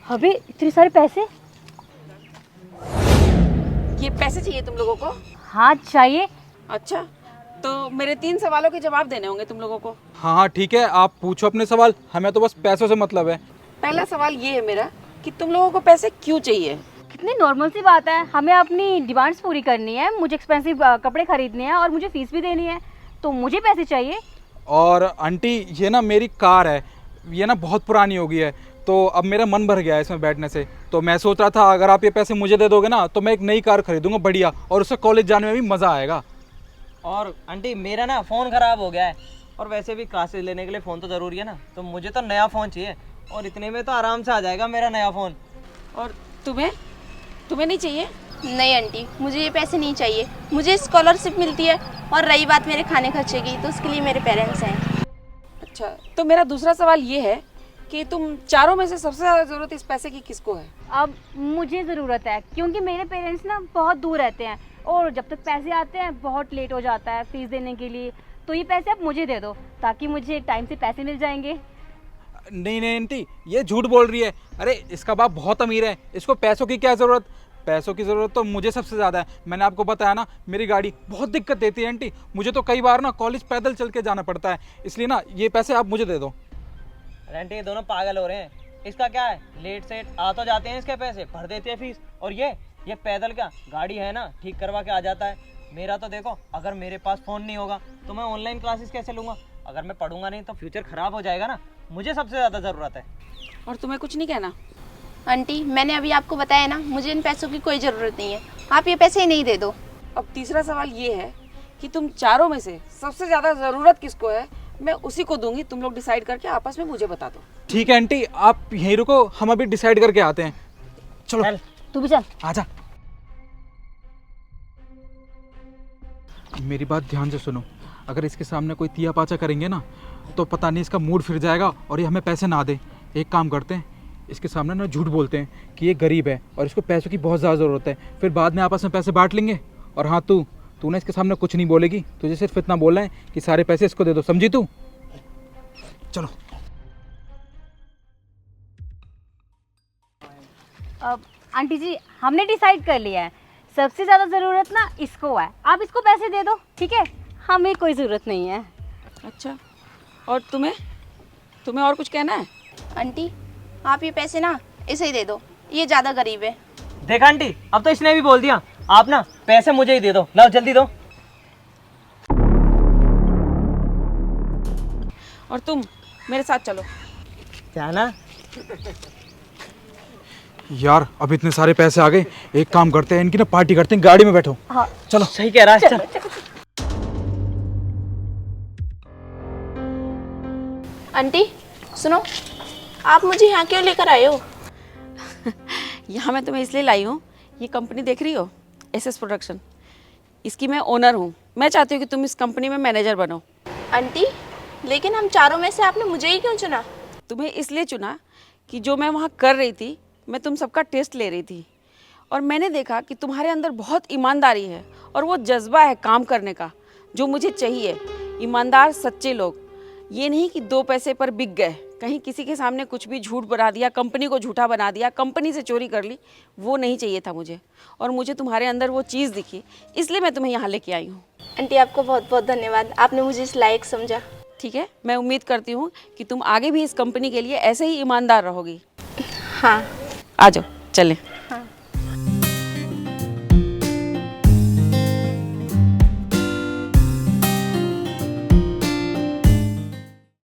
अबे इतने सारे पैसे? ये पैसे चाहिए तुम लोगों को? हाँ चाहिए। अच्छा, तो मेरे 3 सवालों के जवाब देने होंगे तुम लोगों को। हाँ हाँ ठीक है, आप पूछो अपने सवाल, हमें तो बस पैसों से मतलब है। पहला सवाल ये है मेरा कि तुम लोगों को पैसे क्यों चाहिए? कितनी नॉर्मल सी बात है, हमें अपनी डिमांड्स पूरी करनी है, मुझे एक्सपेंसिव कपड़े खरीदने हैं और मुझे फीस भी देनी है, तो मुझे पैसे चाहिए। और आंटी ये ना मेरी कार है, ये ना बहुत पुरानी हो गई है, तो अब मेरा मन भर गया है इसमें बैठने से। तो मैं सोच रहा था अगर आप ये पैसे मुझे दे दोगे ना तो मैं एक नई कार खरीदूंगा बढ़िया, और उससे कॉलेज जाने में भी मज़ा आएगा। और आंटी मेरा ना फ़ोन ख़राब हो गया है, और वैसे भी क्लासेस लेने के लिए फ़ोन तो ज़रूरी है ना, तो मुझे तो नया फ़ोन चाहिए, और इतने में तो आराम से आ जाएगा मेरा नया फ़ोन। और तुम्हें तुम्हें नहीं चाहिए? नहीं आंटी, मुझे ये पैसे नहीं चाहिए, मुझे स्कॉलरशिप मिलती है, और रही बात मेरे खाने खर्चे की तो उसके लिए मेरे पेरेंट्स हैं। अच्छा, तो मेरा दूसरा सवाल ये है कि तुम चारों में से सबसे ज़्यादा ज़रूरत इस पैसे की किसको है? अब मुझे ज़रूरत है क्योंकि मेरे पेरेंट्स ना बहुत दूर रहते हैं और जब तक पैसे आते हैं बहुत लेट हो जाता है फीस देने के लिए, तो ये पैसे आप मुझे दे दो ताकि मुझे टाइम से पैसे मिल जाएंगे। नहीं नहीं आंटी, ये झूठ बोल रही है। अरे इसका बाप बहुत अमीर है, इसको पैसों की क्या ज़रूरत। पैसों की ज़रूरत तो मुझे सबसे ज़्यादा है। मैंने आपको बताया ना, मेरी गाड़ी बहुत दिक्कत देती है आंटी, मुझे तो कई बार ना कॉलेज पैदल चल के जाना पड़ता है, इसलिए ना ये पैसे आप मुझे दे दो। अरे आंटी ये दोनों पागल हो रहे हैं, इसका क्या है, लेट सेट आ तो जाते हैं, इसके पैसे भर देते हैं फीस, और ये पैदल क्या, गाड़ी है ना, ठीक करवा के आ जाता है। मेरा तो देखो, अगर मेरे पास फ़ोन नहीं होगा तो मैं ऑनलाइन क्लासेस कैसे लूँगा, अगर मैं पढ़ूंगा नहीं तो फ्यूचर ख़राब हो जाएगा ना, मुझे सबसे ज़्यादा ज़रूरत है। और तुम्हें कुछ नहीं कहना? आंटी मैंने अभी आपको बताया ना, मुझे इन पैसों की कोई ज़रूरत नहीं है, आप ये पैसे ही नहीं दे दो। अब तीसरा सवाल ये है कि तुम चारों में से सबसे ज़्यादा ज़रूरत किसको है, मैं उसी को दूंगी, तुम लोग डिसाइड करके आपस में मुझे बता दो। ठीक है आंटी, आप यहीं रुको, हम अभी डिसाइड करके आते हैं। चलो चल। तू भी चल। आजा। मेरी बात ध्यान से सुनो, अगर इसके सामने कोई तिया पाचा करेंगे ना तो पता नहीं इसका मूड फिर जाएगा और ये हमें पैसे ना दे। एक काम करते हैं, इसके सामने ना झूठ बोलते हैं कि ये गरीब है और इसको पैसों की बहुत ज़्यादा ज़रूरत है, फिर बाद में आपस में पैसे बांट लेंगे। और हाँ तू ना इसके सामने कुछ नहीं बोलेगी, तुझे सिर्फ इतना बोलना है कि सारे पैसे इसको दे दो, समझी तू? चलो। अब आंटी जी हमने डिसाइड कर लिया है, सबसे ज़्यादा ज़रूरत ना इसको है, आप इसको पैसे दे दो, ठीक है? हमें कोई ज़रूरत नहीं है। अच्छा, और तुम्हें और कुछ कहना है? आंटी आप ये पैसे ना इसे ही दे दो, ये ज़्यादा गरीब है। देखा आंटी, अब तो इसने भी बोल दिया, आप ना पैसे मुझे ही दे दो, लाओ जल्दी दो। और तुम मेरे साथ चलो। क्या ना यार अब इतने सारे पैसे आ गए, एक काम करते हैं, इनकी ना पार्टी करते हैं, गाड़ी में बैठो। हाँ चलो। सही कह रहा है। चल। आंटी सुनो, आप मुझे यहाँ क्यों लेकर आए हो? यहाँ मैं तुम्हें इसलिए लाई हूँ, ये कंपनी देख रही हो, एसएस प्रोडक्शन, इसकी मैं ओनर हूँ। मैं चाहती हूँ कि तुम इस कंपनी में मैनेजर बनो। आंटी लेकिन हम चारों में से आपने मुझे ही क्यों चुना? तुम्हें इसलिए चुना कि जो मैं वहाँ कर रही थी, मैं तुम सबका टेस्ट ले रही थी और मैंने देखा कि तुम्हारे अंदर बहुत ईमानदारी है और वो जज्बा है काम करने का जो मुझे चाहिए। ईमानदार सच्चे लोग, ये नहीं कि 2 पैसे पर बिक गए, कहीं किसी के सामने कुछ भी झूठ बना दिया, कंपनी को झूठा बना दिया, कंपनी से चोरी कर ली, वो नहीं चाहिए था मुझे। और मुझे तुम्हारे अंदर वो चीज़ दिखी, इसलिए मैं तुम्हें यहाँ लेके आई हूँ। आंटी आपको बहुत बहुत धन्यवाद, आपने मुझे इस लायक समझा। ठीक है, मैं उम्मीद करती हूँ कि तुम आगे भी इस कंपनी के लिए ऐसे ही ईमानदार रहोगी। हाँ आ जाओ चलें।